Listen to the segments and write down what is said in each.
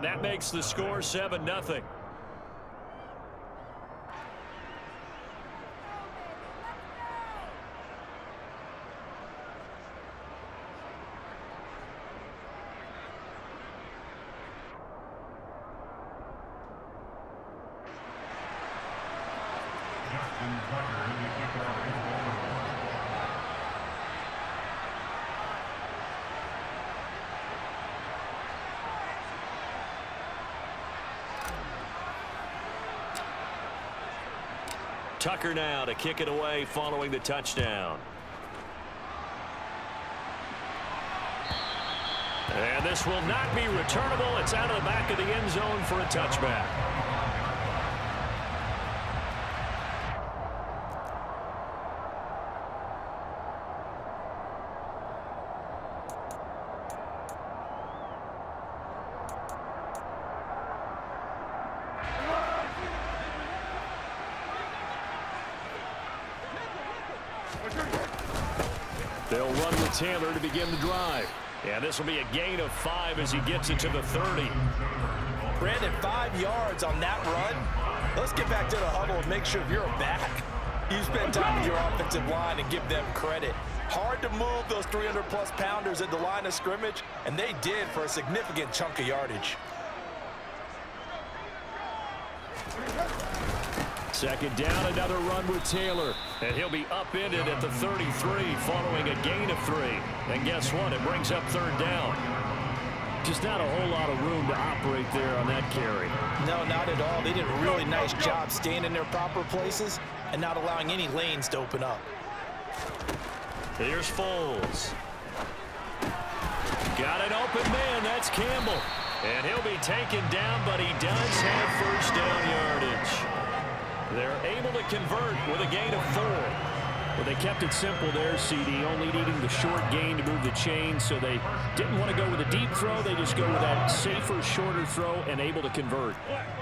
And that makes the score 7-0. Tucker now to kick it away following the touchdown. And this will not be returnable. It's out of the back of the end zone for a touchback. They'll run with Taylor to begin the drive. And this will be a gain of 5 as he gets it to the 30. Brandon, 5 yards on that run. Let's get back to the huddle and make sure you're back. You spend time with your offensive line and give them credit. Hard to move those 300-plus pounders at the line of scrimmage, and they did for a significant chunk of yardage. Second down, another run with Taylor. And he'll be upended at the 33 following a gain of 3. And guess what? It brings up third down. Just not a whole lot of room to operate there on that carry. No, not at all. They did a really nice job staying in their proper places and not allowing any lanes to open up. Here's Foles. Got an open man. That's Campbell. And he'll be taken down, but he does have first down yardage. They're able to convert with a gain of 4. Well, they kept it simple there, CD, only needing the short gain to move the chain, so they didn't want to go with a deep throw. They just go with that safer, shorter throw and able to convert.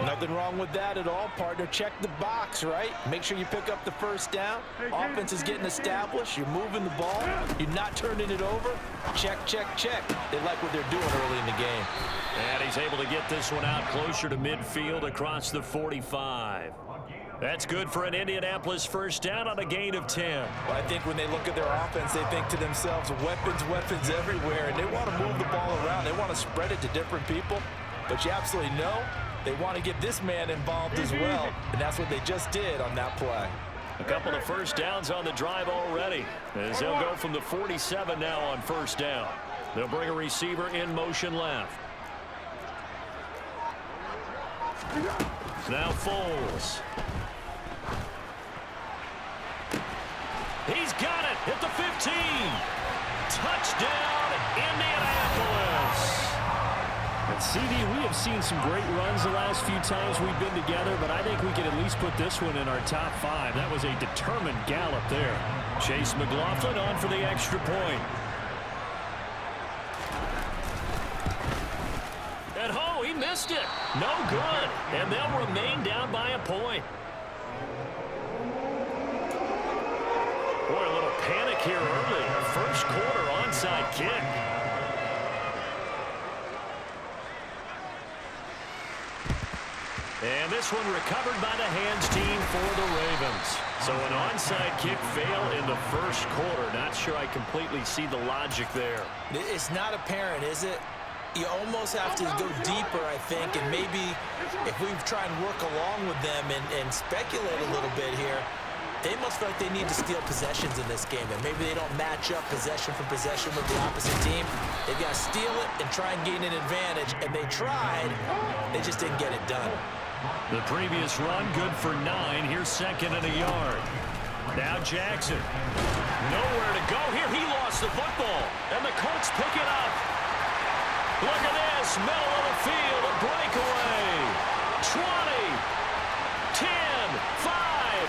Nothing wrong with that at all, partner. Check the box, right? Make sure you pick up the first down. Offense is getting established. You're moving the ball. You're not turning it over. Check, check, check. They like what they're doing early in the game. And he's able to get this one out closer to midfield across the 45. That's good for an Indianapolis first down on a gain of 10. Well, I think when they look at their offense, they think to themselves, weapons, weapons everywhere, and they want to move the ball around. They want to spread it to different people, but you absolutely know they want to get this man involved as well, and that's what they just did on that play. A couple of first downs on the drive already, as they'll go from the 47 now on first down. They'll bring a receiver in motion left. Now Foles. He's got it at the 15. Touchdown, Indianapolis. And CD, we have seen some great runs the last few times we've been together, but I think we can at least put this one in our top 5. That was a determined gallop there. Chase McLaughlin on for the extra point. And oh, he missed it. No good. And they'll remain down by a point. Boy, a little panic here early. First quarter onside kick. And this one recovered by the hands team for the Ravens. So an onside kick fail in the first quarter. Not sure I completely see the logic there. It's not apparent, is it? You almost have to go deeper, I think, and maybe if we try and work along with them and speculate a little bit here, they must feel like they need to steal possessions in this game, and maybe they don't match up possession for possession with the opposite team. They've got to steal it and try and gain an advantage, and they tried. They just didn't get it done. The previous run, good for 9. Here's second and a yard. Now Jackson. Nowhere to go here. He lost the football, and the Colts pick it up. Look at this. Middle of the field, a breakaway. 20, 10, 5.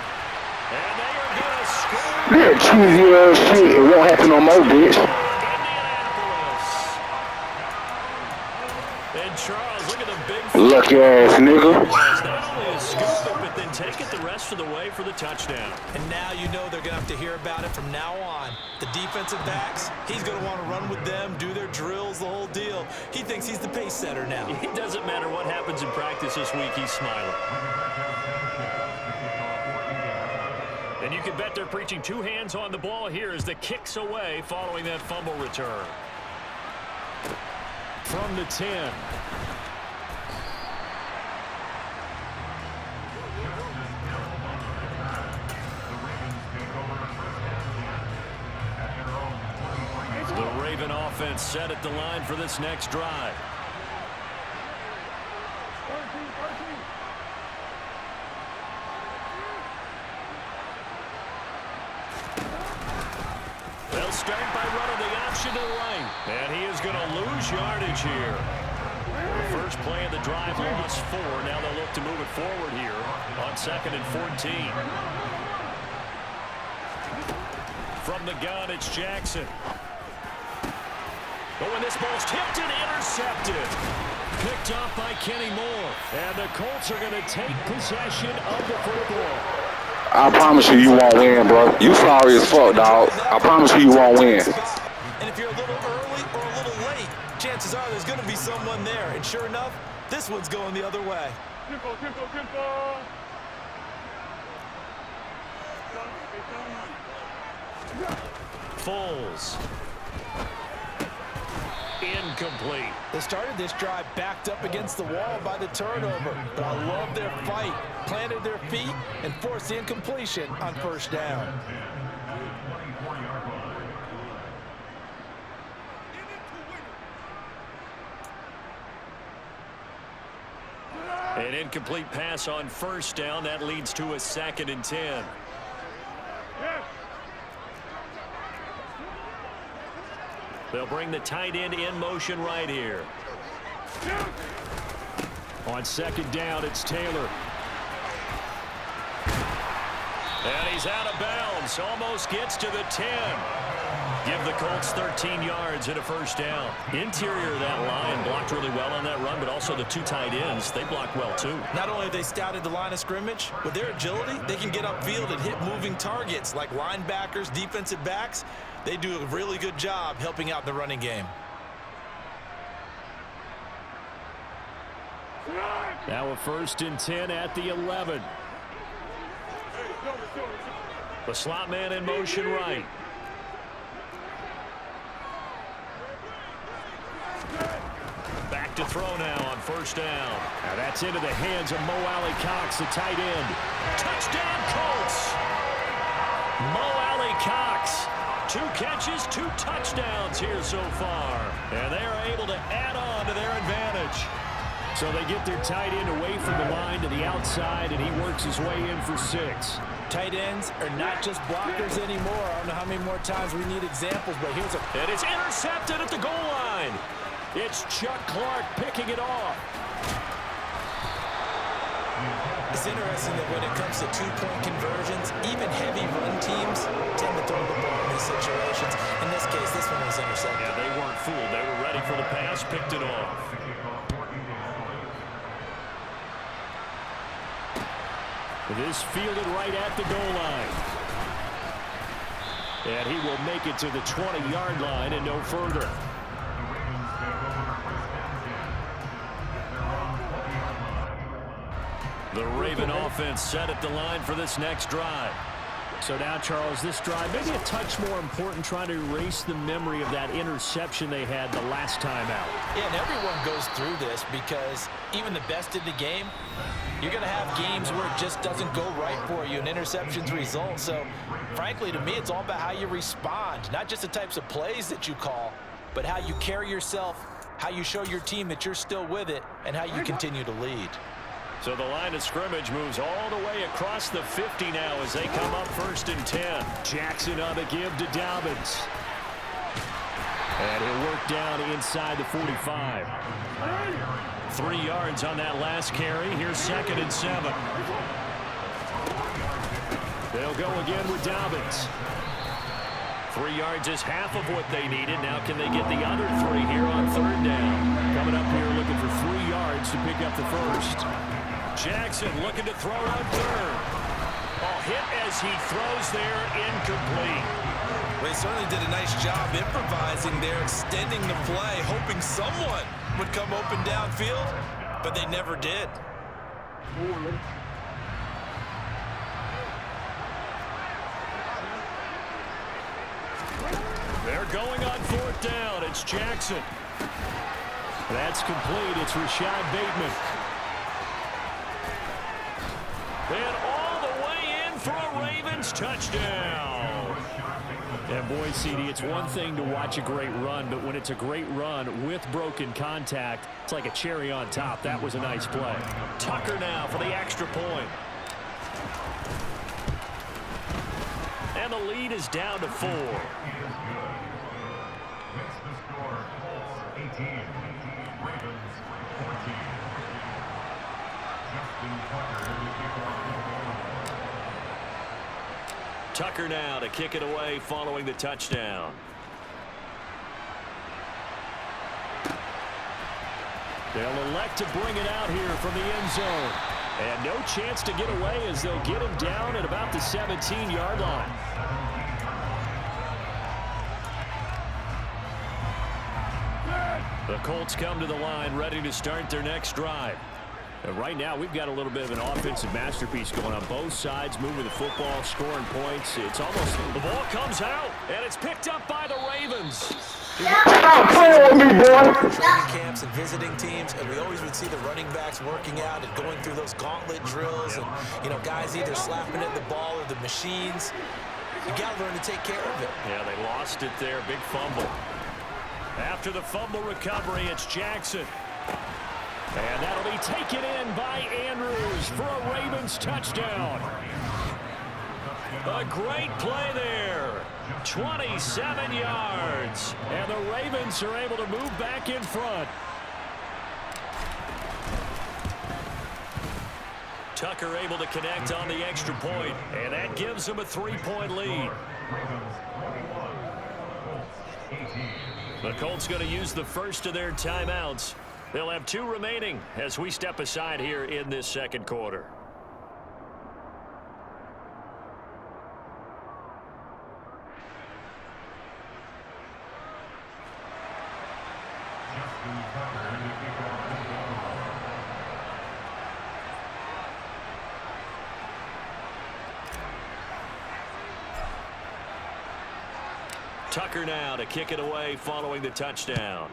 And they are going to score. That cheesy ass shit. It won't happen no more, bitch. Indianapolis. And Charles, look Look at the big Lucky ass nigga. not only a scoop it, but then take it the rest of the way for the touchdown. And now you know they're going to have to hear about it from now on. The defensive backs, he's going to want to run with them, do their drills, the whole deal. He thinks he's the pace setter now. It doesn't matter what happens in practice this week, he's smiling. And you can bet they're preaching two hands on the ball here as the kick's away following that fumble return. From the 10. The Raven offense set at the line for this next drive. They'll start by running the option to the right. And he is going to lose yardage here. The first play of the drive lost 4. Now they'll look to move it forward here on 2nd and 14. From the gun, it's Jackson. Oh, and this ball's tipped and intercepted. Picked off by Kenny Moore. And the Colts are going to take possession of the football. I promise you, you won't win, bro. You sorry as fuck, dog. I promise you won't win. And if you're a little early or a little late, chances are there's going to be someone there. And sure enough, this one's going the other way. Foles. Incomplete. They started this drive backed up against the wall by the turnover, but I love their fight. Planted their feet and forced the incompletion on first down. An incomplete pass on first down. That leads to a 2nd and 10. They'll bring the tight end in motion right here. On 2nd down, it's Taylor. And he's out of bounds. Almost gets to the 10. Give the Colts 13 yards and a first down. Interior of that line blocked really well on that run, but also the two tight ends, they blocked well too. Not only have they scouted the line of scrimmage, with their agility, they can get upfield and hit moving targets like linebackers, defensive backs. They do a really good job helping out the running game. Now a 1st and 10 at the 11. The slot man in motion right. Back to throw now on first down. Now that's into the hands of Mo Alley-Cox, the tight end. Touchdown Colts! Mo Alley-Cox. 2 catches, 2 touchdowns here so far. And they are able to add on to their advantage. So they get their tight end away from the line to the outside, and he works his way in for 6. Tight ends are not just blockers anymore. I don't know how many more times we need examples, but here's a... And it's intercepted at the goal line. It's Chuck Clark picking it off. It's interesting that when it comes to 2-point conversions, even heavy run teams tend to throw the ball in these situations. In this case, this one was intercepted. Yeah, they weren't fooled. They were ready for the pass, picked it off. This fielded right at the goal line. And he will make it to the 20-yard line and no further. The Raven offense set at the line for this next drive. So now, Charles, this drive maybe a touch more important, trying to erase the memory of that interception they had the last time out. Yeah, and everyone goes through this because even the best in the game, you're going to have games where it just doesn't go right for you, and interceptions result. So, frankly, to me, it's all about how you respond, not just the types of plays that you call, but how you carry yourself, how you show your team that you're still with it, and how you continue to lead. So the line of scrimmage moves all the way across the 50 now as they come up 1st and 10. Jackson on the give to Dobbins. And he'll work down inside the 45. 3 yards on that last carry. Here's 2nd and 7. They'll go again with Dobbins. 3 yards is half of what they needed. Now can they get the other 3 here on 3rd down? Coming up here looking for 3 yards yards to pick up the first. Jackson looking to throw on third. Hit as he throws there, incomplete. Well, he certainly did a nice job improvising there, extending the play, hoping someone would come open downfield, but they never did. They're going on fourth down. It's Jackson. That's complete. It's Rashad Bateman. And all the way in for a Ravens touchdown. And boy, CD, it's one thing to watch a great run, but when it's a great run with broken contact, it's like a cherry on top. That was a nice play. Tucker now for the extra point. And the lead is down to 4. Tucker now to kick it away following the touchdown. They'll elect to bring it out here from the end zone. And no chance to get away as they'll get him down at about the 17-yard line. The Colts come to the line ready to start their next drive. And right now, we've got a little bit of an offensive masterpiece going on both sides, moving the football, scoring points. It's almost the ball comes out, and it's picked up by the Ravens. Stop playing with me, boy. Training camps and visiting teams, and we always would see the running backs working out and going through those gauntlet drills, and guys either slapping at the ball or the machines. You got to learn to take care of it. Yeah, they lost it there, big fumble. After the fumble recovery, it's Jackson. And that'll be taken in by Andrews for a Ravens touchdown. A great play there. 27 yards. And the Ravens are able to move back in front. Tucker able to connect on the extra point, and that gives them a 3-point lead. The Colts going to use the first of their timeouts. They'll have 2 remaining as we step aside here in this second quarter. Tucker now to kick it away following the touchdown.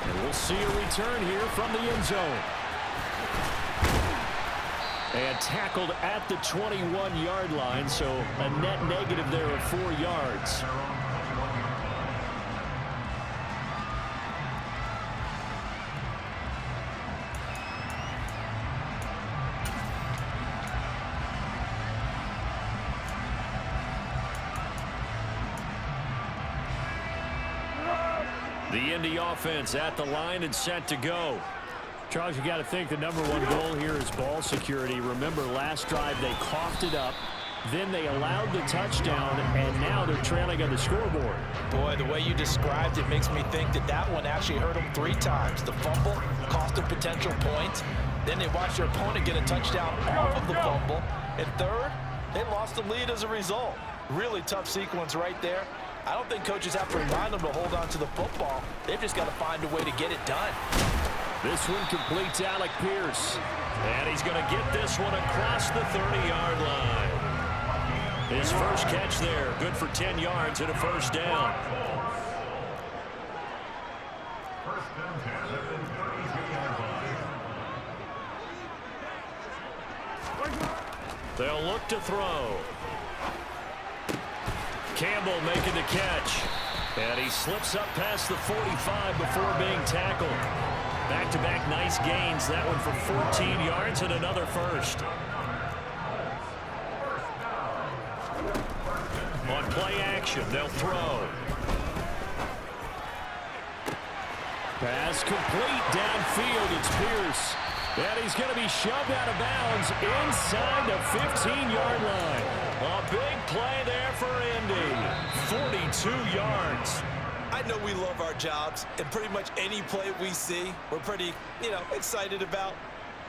And we'll see a return here from the end zone. And tackled at the 21-yard line, so a net negative there of 4 yards. The Indy offense at the line and set to go. Charles, you got to think the #1 goal here is ball security. Remember, last drive they coughed it up, then they allowed the touchdown, and now they're trailing on the scoreboard. Boy, the way you described it makes me think that one actually hurt them 3 times. The fumble cost them potential points. Then they watched their opponent get a touchdown off of the fumble. And third, they lost the lead as a result. Really tough sequence right there. I don't think coaches have to remind them to hold on to the football. They've just got to find a way to get it done. This one completes Alec Pierce. And he's going to get this one across the 30-yard line. His first catch there, good for 10 yards and a first down. They'll look to throw. Campbell making the catch. And he slips up past the 45 before being tackled. Back-to-back nice gains. That one for 14 yards and another first. On play action, they'll throw. Pass complete downfield. It's Pierce. And he's going to be shoved out of bounds inside the 15-yard line. A big play there for Indy. 42 yards. I know we love our jobs, and pretty much any play we see, we're pretty, excited about.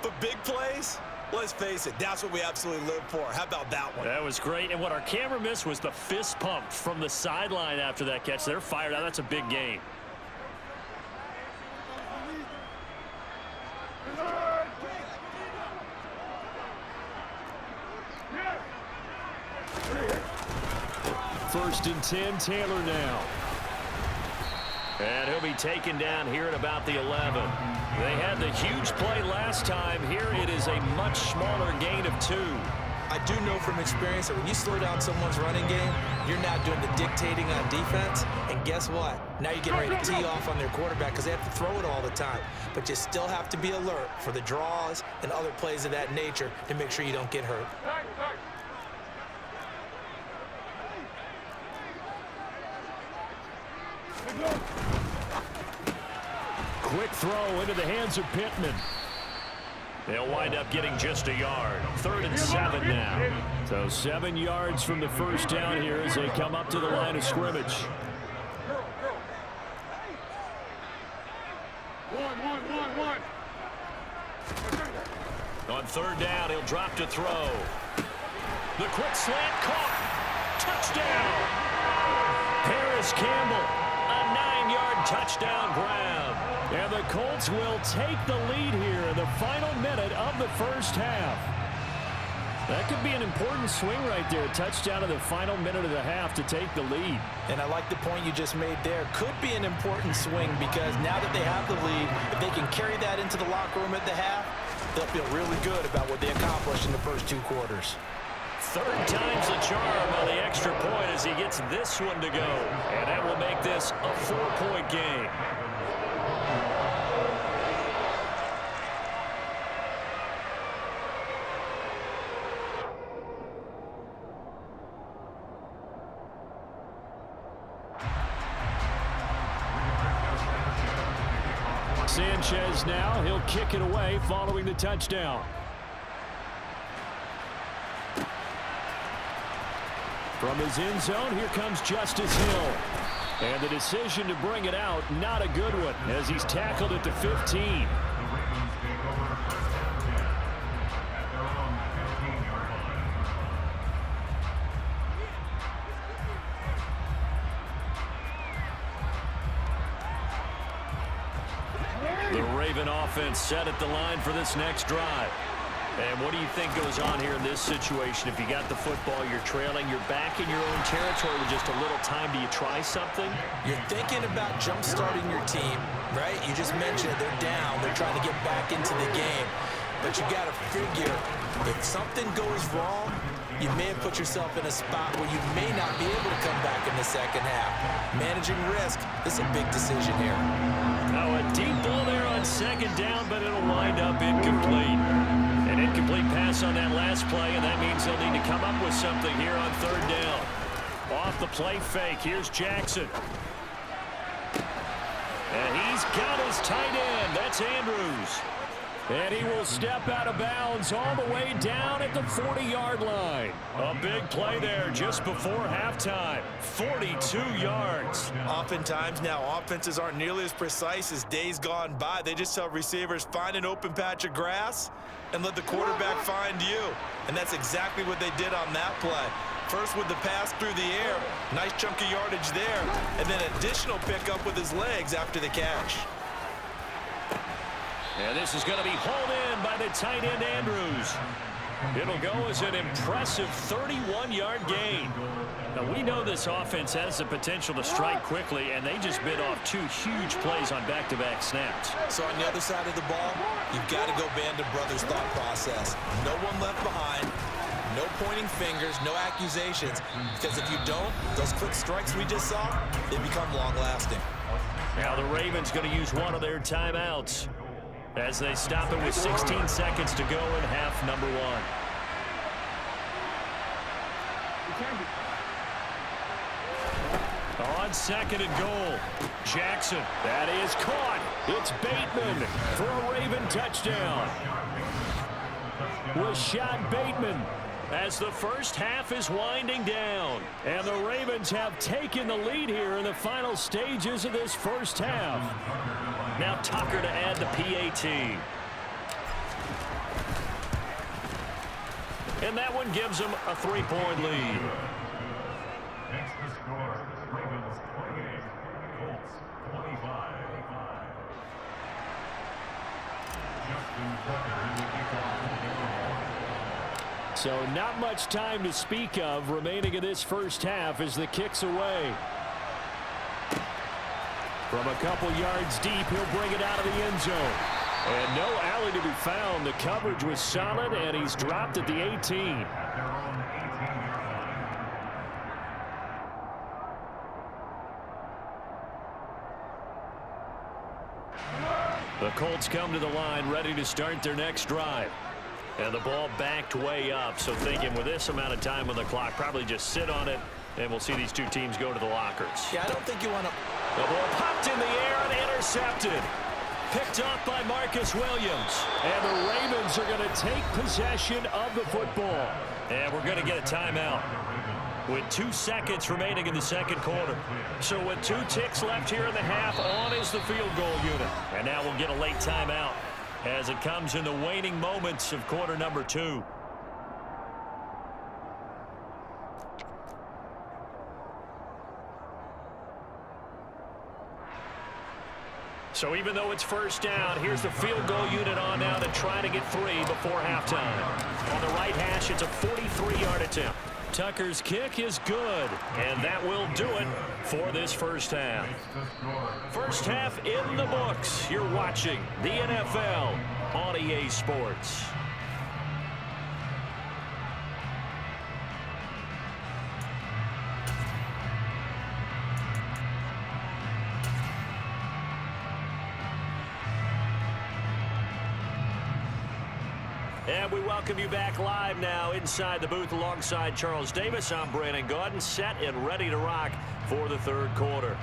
But big plays, let's face it, that's what we absolutely live for. How about that one? That was great, and what our camera missed was the fist pump from the sideline after that catch. They're fired out. That's a big game. First and 10, Taylor now. And he'll be taken down here at about the 11. They had the huge play last time. Here it is a much smaller gain of 2. I do know from experience that when you slow down someone's running game, you're now doing the dictating on defense. And guess what? Now you're getting ready to tee off on their quarterback because they have to throw it all the time. But you still have to be alert for the draws and other plays of that nature to make sure you don't get hurt. Quick throw into the hands of Pittman. They'll wind up getting just a yard. 3rd and 7 now. So 7 yards from the first down here as they come up to the line of scrimmage. On 3rd down, he'll drop to throw. The quick slant caught. Touchdown. Paris Campbell, a 9-yard touchdown grab. And the Colts will take the lead here in the final minute of the first half. That could be an important swing right there. Touchdown in the final minute of the half to take the lead. And I like the point you just made there. Could be an important swing because now that they have the lead, if they can carry that into the locker room at the half, they'll feel really good about what they accomplished in the first 2 quarters. 3rd time's the charm on the extra point as he gets this one to go. And that will make this a 4-point game. Sanchez now, he'll kick it away following the touchdown. From his end zone, here comes Justice Hill. And the decision to bring it out, not a good one, as he's tackled at the 15. The Raven offense set at the line for this next drive. And what do you think goes on here in this situation? If you got the football, you're trailing, you're back in your own territory with just a little time. Do you try something? You're thinking about jump-starting your team, right? You just mentioned it. They're down. They're trying to get back into the game. But you got to figure, if something goes wrong, you may have put yourself in a spot where you may not be able to come back in the second half. Managing risk, this is a big decision here. Now a deep ball there on 2nd down, but it'll wind up incomplete. An incomplete pass on that last play, and that means they'll need to come up with something here on 3rd down. Off the play fake, here's Jackson. And he's got his tight end. That's Andrews. And he will step out of bounds all the way down at the 40-yard line. A big play there just before halftime. 42 yards. Oftentimes now, offenses aren't nearly as precise as days gone by. They just tell receivers, find an open patch of grass and let the quarterback find you. And that's exactly what they did on that play. First with the pass through the air, nice chunk of yardage there, and then additional pickup with his legs after the catch. And this is going to be hauled in by the tight end, Andrews. It'll go as an impressive 31-yard gain. Now, we know this offense has the potential to strike quickly, and they just bit off 2 huge plays on back-to-back snaps. So on the other side of the ball, you've got to go Band of Brothers thought process. No one left behind, no pointing fingers, no accusations, because if you don't, those quick strikes we just saw, they become long-lasting. Now the Ravens going to use one of their timeouts as they stop it with 16 seconds to go in half number 1. On 2nd and goal, Jackson. That is caught. It's Bateman for a Raven touchdown. Rashad Bateman as the first half is winding down. And the Ravens have taken the lead here in the final stages of this first half. Now Tucker to add the PAT. And that one gives them a 3-point lead. Next to score, Ravens 28, Colts 25. Justin Tucker in the kickoff. So not much time to speak of remaining in this first half as the kick's away. From a couple yards deep, he'll bring it out of the end zone. And no alley to be found. The coverage was solid, and he's dropped at the 18. At their own 18-yard line. The Colts come to the line ready to start their next drive. And the ball backed way up, so thinking with this amount of time on the clock, probably just sit on it, and we'll see these two teams go to the lockers. Yeah, I don't think you want to... The ball popped in the air and intercepted. Picked up by Marcus Williams. And the Ravens are going to take possession of the football. And we're going to get a timeout with 2 seconds remaining in the second quarter. So with 2 ticks left here in the half, on is the field goal unit. And now we'll get a late timeout as it comes in the waning moments of quarter number 2. So even though it's first down, here's the field goal unit on now to try to get 3 before halftime. On the right hash, it's a 43-yard attempt. Tucker's kick is good, and that will do it for this first half. First half in the books. You're watching the NFL on EA Sports. And we welcome you back live now inside the booth alongside Charles Davis. I'm Brandon Gaudin, set and ready to rock for the third quarter.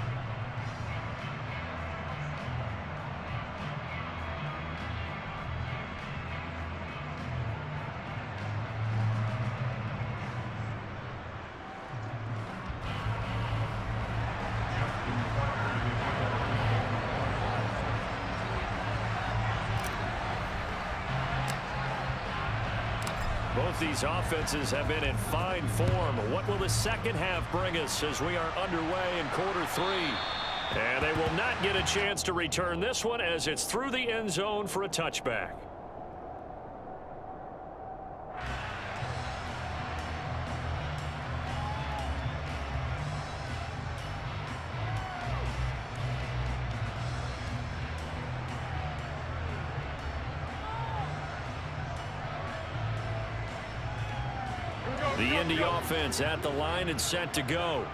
Both these offenses have been in fine form. What will the second half bring us as we are underway in quarter 3? And they will not get a chance to return this one as it's through the end zone for a touchback. The Indy offense at the line and set to go.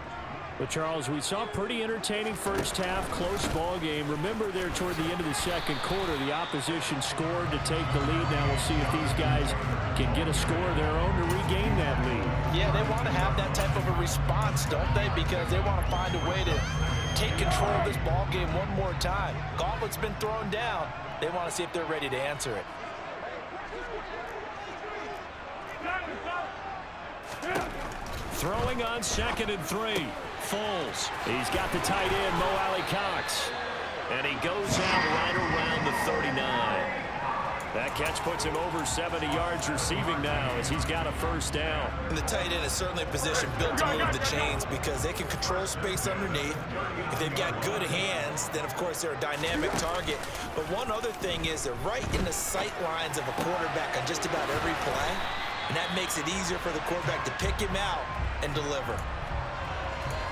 But, Charles, we saw a pretty entertaining first half, close ball game. Remember there toward the end of the second quarter, the opposition scored to take the lead. Now we'll see if these guys can get a score of their own to regain that lead. Yeah, they want to have that type of a response, don't they? Because they want to find a way to take control of this ball game one more time. Gauntlet's been thrown down. They want to see if they're ready to answer it. Throwing on 2nd and 3. Foles. He's got the tight end, Mo Alley-Cox. And he goes out right around the 39. That catch puts him over 70 yards receiving now as he's got a first down. And the tight end is certainly a position built to move the chains because they can control space underneath. If they've got good hands, then of course they're a dynamic target. But one other thing is they're right in the sight lines of a quarterback on just about every play. And that makes it easier for the quarterback to pick him out and deliver.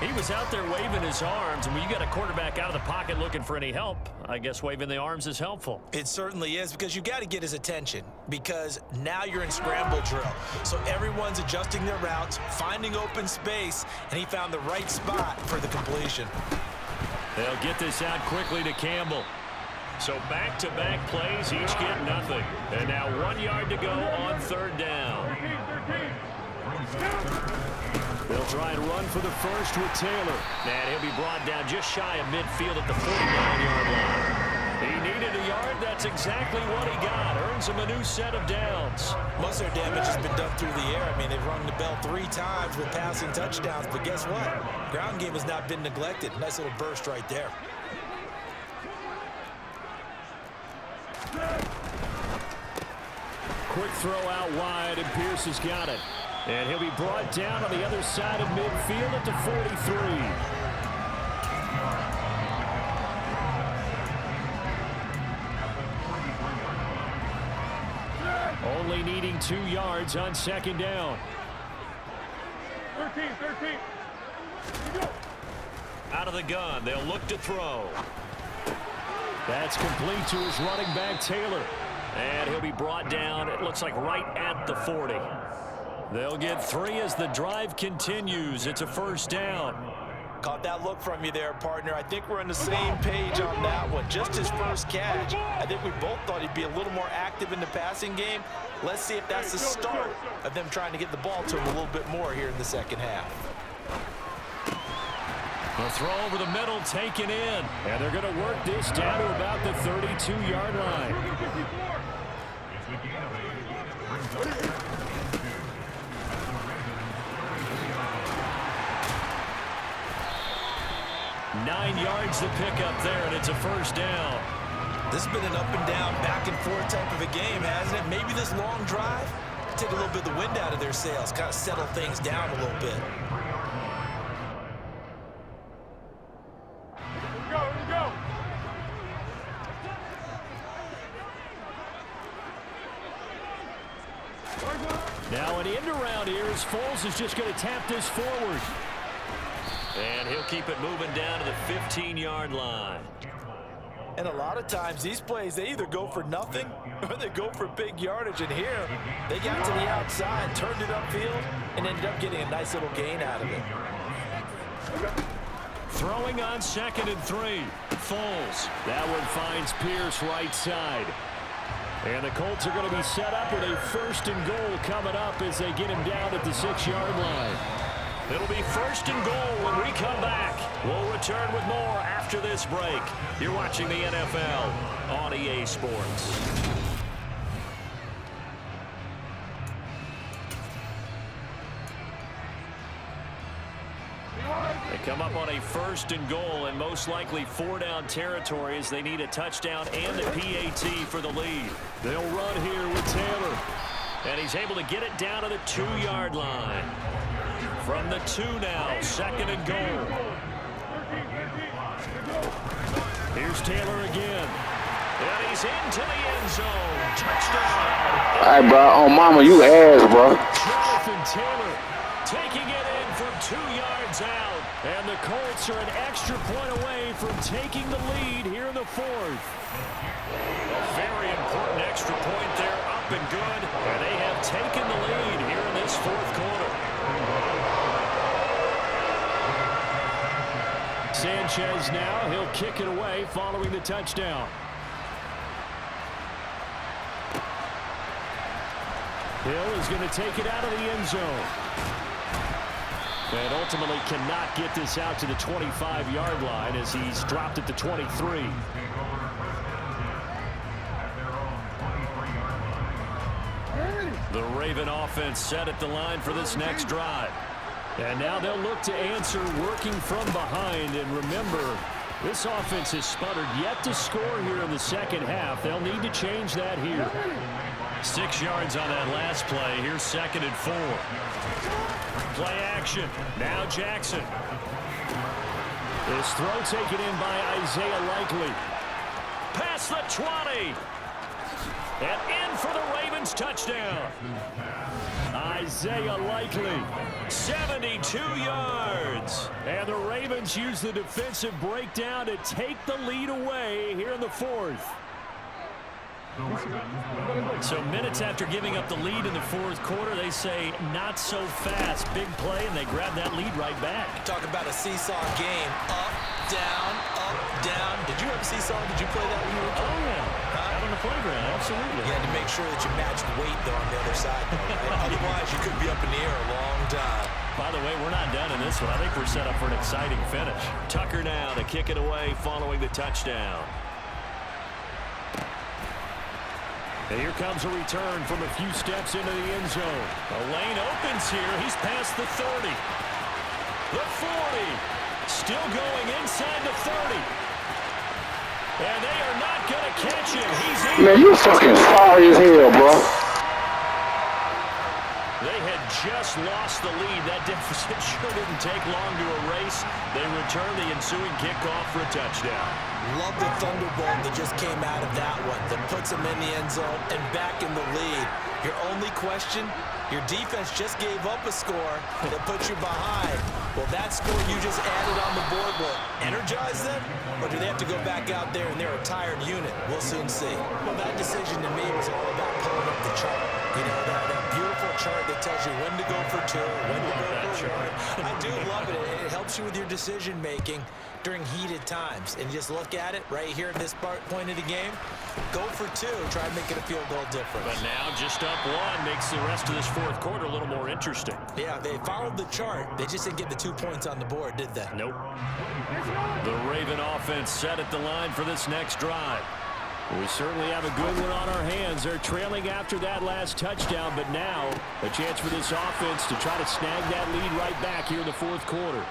He was out there waving his arms, and when you got a quarterback out of the pocket looking for any help, I guess waving the arms is helpful. It certainly is, because you got to get his attention, because now you're in scramble drill. So everyone's adjusting their routes, finding open space, and he found the right spot for the completion. They'll get this out quickly to Campbell. So back-to-back plays, each get nothing. And now 1 yard to go on third down. They'll try and run for the first with Taylor. And he'll be brought down just shy of midfield at the 49-yard line. He needed a yard. That's exactly what he got. Earns him a new set of downs. Most of their damage has been done through the air. I mean, they've rung the bell 3 times with passing touchdowns, but guess what? Ground game has not been neglected. Nice little burst right there. Quick throw out wide, and Pierce has got it. And he'll be brought down on the other side of midfield at the 43. Only needing 2 yards on second down. 13. Out of the gun, they'll look to throw. That's complete to his running back, Taylor. And he'll be brought down, it looks like right at the 40. They'll get 3 as the drive continues. It's a first down. Caught that look from you there, partner. I think we're on the same page on that one. Just his first catch. I think we both thought he'd be a little more active in the passing game. Let's see if that's the start of them trying to get the ball to him a little bit more here in the second half. A throw over the middle taken in. And they're going to work this down to about the 32-yard line. It's the gain of 8. Brings up 9 yards to pick up there, and it's a first down. This has been an up and down, back and forth type of a game, hasn't it? Maybe this long drive take a little bit of the wind out of their sails, kind of settle things down a little bit. Let's go. Now an end around here as Foles is just going to tap this forward. And he'll keep it moving down to the 15-yard line. And a lot of times these plays, they either go for nothing or they go for big yardage. And here, they got to the outside, turned it upfield, and ended up getting a nice little gain out of it. Throwing on 2nd and 3. Foles. That one finds Pierce right side. And the Colts are going to be set up with a 1st and goal coming up as they get him down at the 6-yard line. It'll be 1st and goal when we come back. We'll return with more after this break. You're watching the NFL on EA Sports. They come up on a 1st and goal and most likely 4-down territory as they need a touchdown and a PAT for the lead. They'll run here with Taylor. And he's able to get it down to the 2-yard line. From the 2 now, 2nd and goal. Here's Taylor again. And he's into the end zone. Touchdown. All right, bro. Oh, mama, you ass, bro. Jonathan Taylor taking it in from 2 yards out. And the Colts are an extra point away from taking the lead here in the 4th. A very important extra point there, up and good. And they have taken the lead here in this 4th quarter. Sanchez now, he'll kick it away following the touchdown. Hill is going to take it out of the end zone. And ultimately cannot get this out to the 25-yard line as he's dropped at the 23. The Raven offense set at the line for this next drive. And now they'll look to answer working from behind. And remember, this offense has sputtered yet to score here in the second half. They'll need to change that here. 6 yards on that last play. Here's 2nd and 4. Play action. Now Jackson. This throw taken in by Isaiah Likely. Past the 20. And in for the Ravens touchdown. Isaiah Likely, 72 yards. And the Ravens use the defensive breakdown to take the lead away here in the 4th. So minutes after giving up the lead in the 4th quarter, they say not so fast. Big play, and they grab that lead right back. Talk about a seesaw game. Up, down. Did you ever seesaw? Did you play that when you were a kid? Oh, yeah. Out on the playground, absolutely. You had to make sure that you matched weight, though, on the other side. Right? Otherwise, you could be up in the air a long time. By the way, we're not done in this one. I think we're set up for an exciting finish. Tucker now to kick it away following the touchdown. And here comes a return from a few steps into the end zone. A lane opens here. He's past the 30. The 40. Still going inside the 30. And they are not going to catch him. He's in. Man, you fucking sorry as hell, bro. They had just lost the lead. That deficit sure didn't take long to erase. They return the ensuing kickoff for a touchdown. Love the thunderbolt that just came out of that one that puts them in the end zone and back in the lead. Your only question, your defense just gave up a score that puts you behind. Well, that score you just added on the board will energize them, or do they have to go back out there and they're a tired unit? We'll soon see. Well, that decision to me was all about pulling up the chart. You know, that beautiful chart that tells you when to go for 2, when to go for 1. I do love it. It helps you with your decision-making during heated times. And just look at it right here at this point of the game. Go for 2. Try and make it a field goal difference. But now just up 1 makes the rest of this fourth quarter a little more interesting. Yeah, they followed the chart. They just didn't get the 2 points on the board, did they? Nope. The Raven offense set at the line for this next drive. We certainly have a good one on our hands. They're trailing after that last touchdown, but now a chance for this offense to try to snag that lead right back here in the fourth quarter.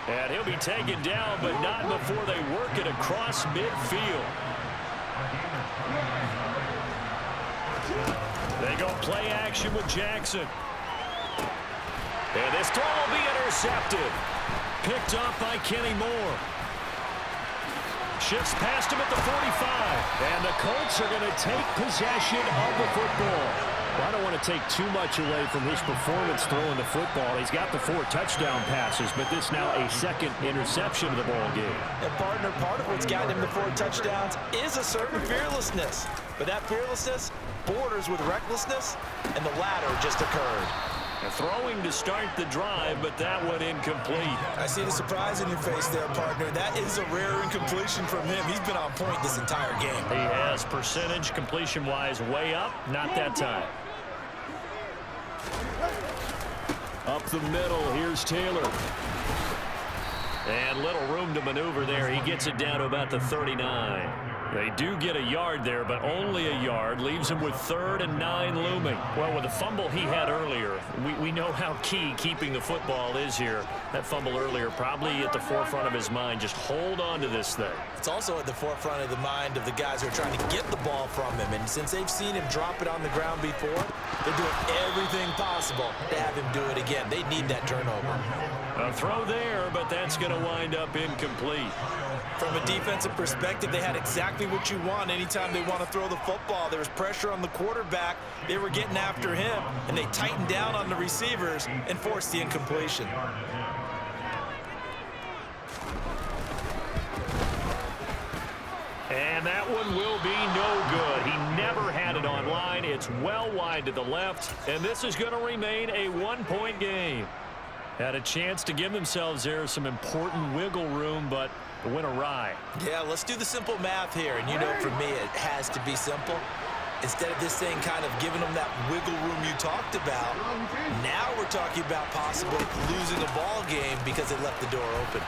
And he'll be taken down, but not before they work it across midfield. They go play action with Jackson. And this throw will be intercepted. Picked off by Kenny Moore. Shifts past him at the 45. And the Colts are going to take possession of the football. Well, I don't want to take too much away from his performance throwing the football. He's got the 4 touchdown passes, but this now a second interception of the ball game. And partner, part of what's gotten him the 4 touchdowns is a certain fearlessness. But that fearlessness borders with recklessness, and the latter just occurred. And throwing to start the drive, but that one incomplete. I see the surprise in your face there, partner. That is a rare incompletion from him. He's been on point this entire game. He has percentage completion-wise way up. Not that time. Up the middle, here's Taylor. And little room to maneuver there. He gets it down to about the 39. They do get a yard there, but only a yard. Leaves him with 3rd and 9 looming. Well, with the fumble he had earlier, we know how key keeping the football is here. That fumble earlier probably at the forefront of his mind. Just hold on to this thing. It's also at the forefront of the mind of the guys who are trying to get the ball from him. And since they've seen him drop it on the ground before, they're doing everything possible to have him do it again. They need that turnover. A throw there, but that's going to wind up incomplete. From a defensive perspective, they had exactly what you want anytime they want to throw the football. There was pressure on the quarterback. They were getting after him, and they tightened down on the receivers and forced the incompletion. And that one will be no good. He never had it on line. It's well wide to the left, and this is going to remain a 1-point game. Had a chance to give themselves there some important wiggle room, but it went awry. Yeah, let's do the simple math here. And you know, for me, it has to be simple. Instead of this thing kind of giving them that wiggle room you talked about, now we're talking about possibly losing a ball game because they left the door open.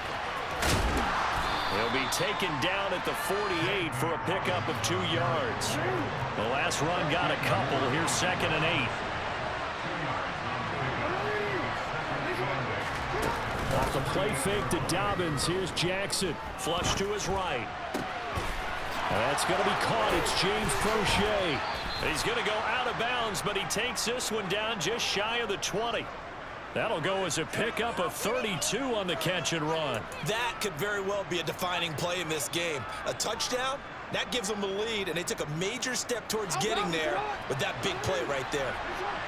He'll be taken down at the 48 for a pickup of 2 yards. The last run got a couple. Here's 2nd and 8. Off the play fake to Dobbins. Here's Jackson. Flush to his right. That's going to be caught. It's James Prochet. He's going to go out of bounds, but he takes this one down just shy of the 20. That'll go as a pickup of 32 on the catch and run. That could very well be a defining play in this game. A touchdown, that gives them the lead, and they took a major step towards getting there with that big play right there.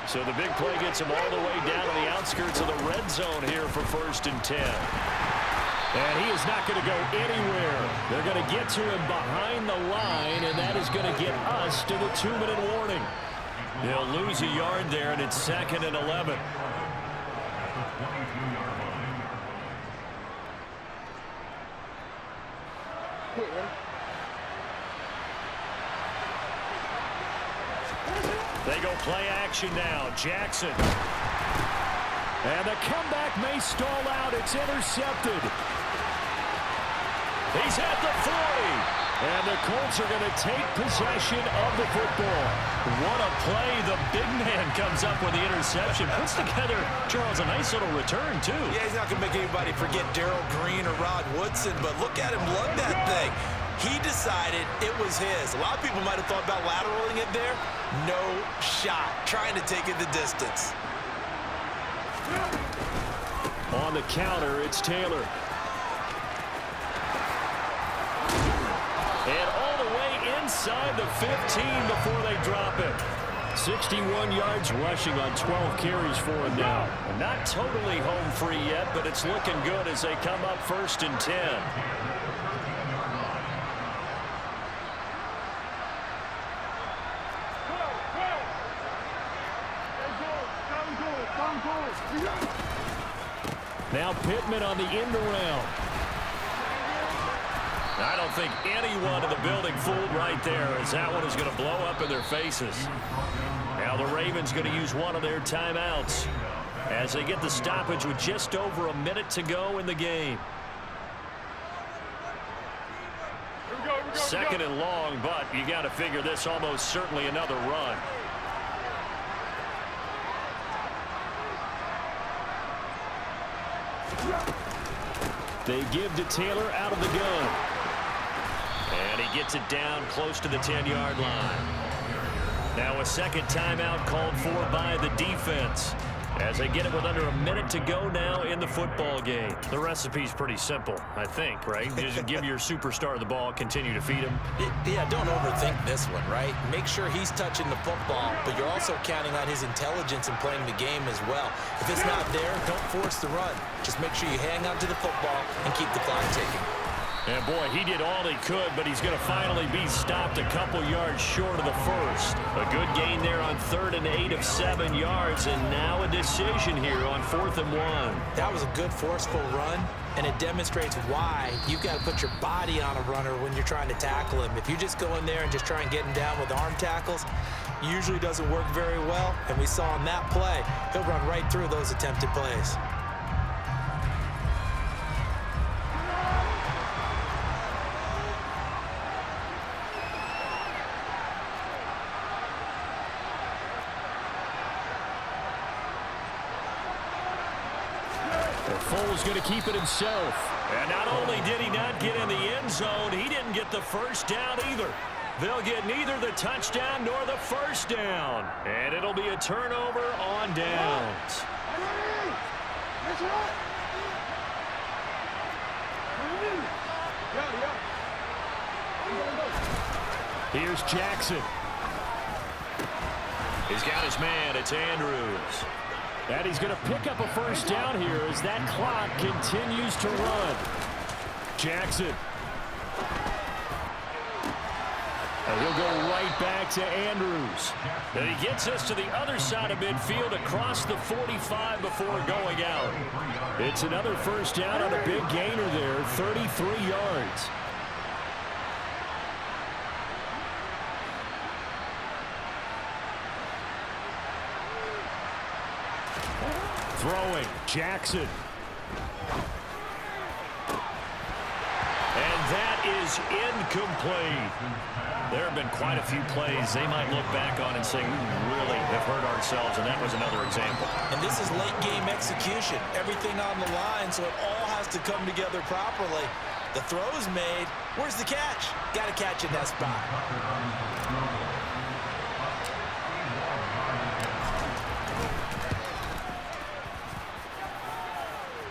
So the big play gets them all the way down to the outskirts of the red zone here for 1st and 10. And he is not going to go anywhere. They're going to get to him behind the line, and that is going to get us to the 2-minute warning. They'll lose a yard there, and it's 2nd and 11. They go play action now. Jackson. And the comeback may stall out. It's intercepted. He's at the 40. And the Colts are going to take possession of the football. What a play. The big man comes up with the interception. Puts together, Charles, a nice little return, too. Yeah, he's not going to make anybody forget Darrell Green or Rod Woodson, but look at him lug that thing. He decided it was his. A lot of people might have thought about lateraling it there. No shot. Trying to take it the distance. On the counter, it's Taylor. And all the way inside the 15 before they drop it. 61 yards rushing on 12 carries for him now. Not totally home free yet, but it's looking good as they come up 1st and 10. Now Pittman on the end around. I don't think anyone in the building fooled right there, as that one is going to blow up in their faces. Now the Ravens going to use one of their timeouts as they get the stoppage with just over a minute to go in the game. Second and long, but you got to figure this almost certainly another run. They give to Taylor out of the gun. And he gets it down close to the 10-yard line. Now a second timeout called for by the defense as they get it with under a minute to go now in the football game. The recipe's pretty simple, I think, right? Just give your superstar the ball, continue to feed him. Yeah, don't overthink this one, right? Make sure he's touching the football, but you're also counting on his intelligence in playing the game as well. If it's not there, don't force the run. Just make sure you hang on to the football and keep the clock ticking. And boy, he did all he could, but he's going to finally be stopped a couple yards short of the first. A good gain there on 3rd and 8 of 7 yards, and now a decision here on 4th and 1. That was a good, forceful run, and it demonstrates why you've got to put your body on a runner when you're trying to tackle him. If you just go in there and just try and get him down with arm tackles, usually doesn't work very well, and we saw in that play, he'll run right through those attempted plays. Foles going to keep it himself. And not only did he not get in the end zone, he didn't get the first down either. They'll get neither the touchdown nor the first down. And it'll be a turnover on downs. Here's Jackson. He's got his man. It's Andrews. And he's going to pick up a first down here as that clock continues to run. Jackson. And he'll go right back to Andrews. And he gets us to the other side of midfield across the 45 before going out. It's another first down on a big gainer there, 33 yards. Throwing, Jackson. And that is incomplete. There have been quite a few plays they might look back on and say, we really have hurt ourselves, and that was another example. And this is late game execution. Everything on the line, so it all has to come together properly. The throw is made. Where's the catch? Got to catch in that spot.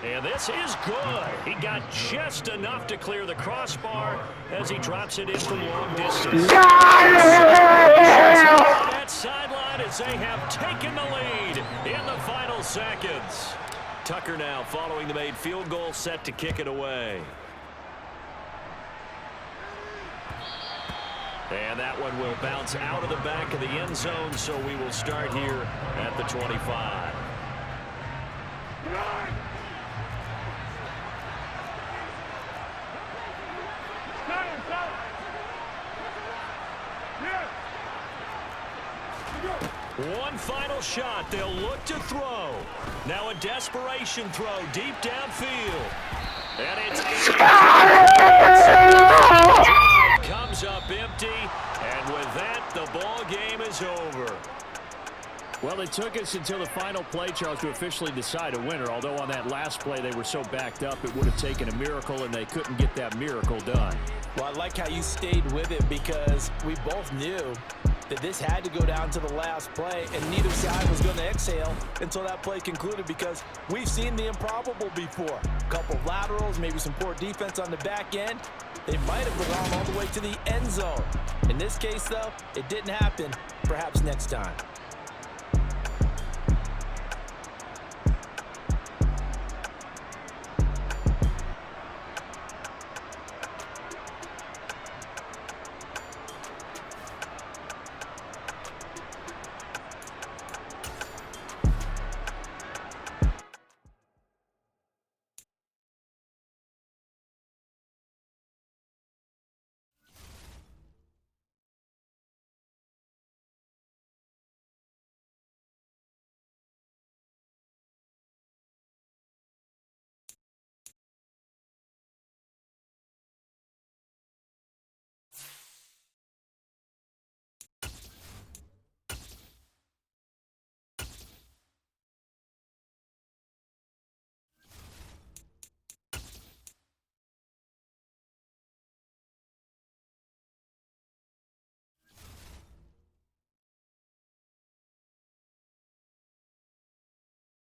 And this is good. He got just enough to clear the crossbar as he drops it in from long distance. That sideline as they have taken the lead in the final seconds. Tucker now following the made field goal, set to kick it away. And that one will bounce out of the back of the end zone, so we will start here at the 25. One final shot. They'll look to throw. Now a desperation throw deep downfield. And it's comes is over. Well, it took us until the final play, Charles, to officially decide a winner, although on that last play they were so backed up it would have taken a miracle, and they couldn't get that miracle done. Well, I like how you stayed with it because we both knew that this had to go down to the last play, and neither side was going to exhale until that play concluded because we've seen the improbable before. A couple of laterals, maybe some poor defense on the back end. They might have gone all the way to the end zone. In this case, though, it didn't happen. Perhaps next time.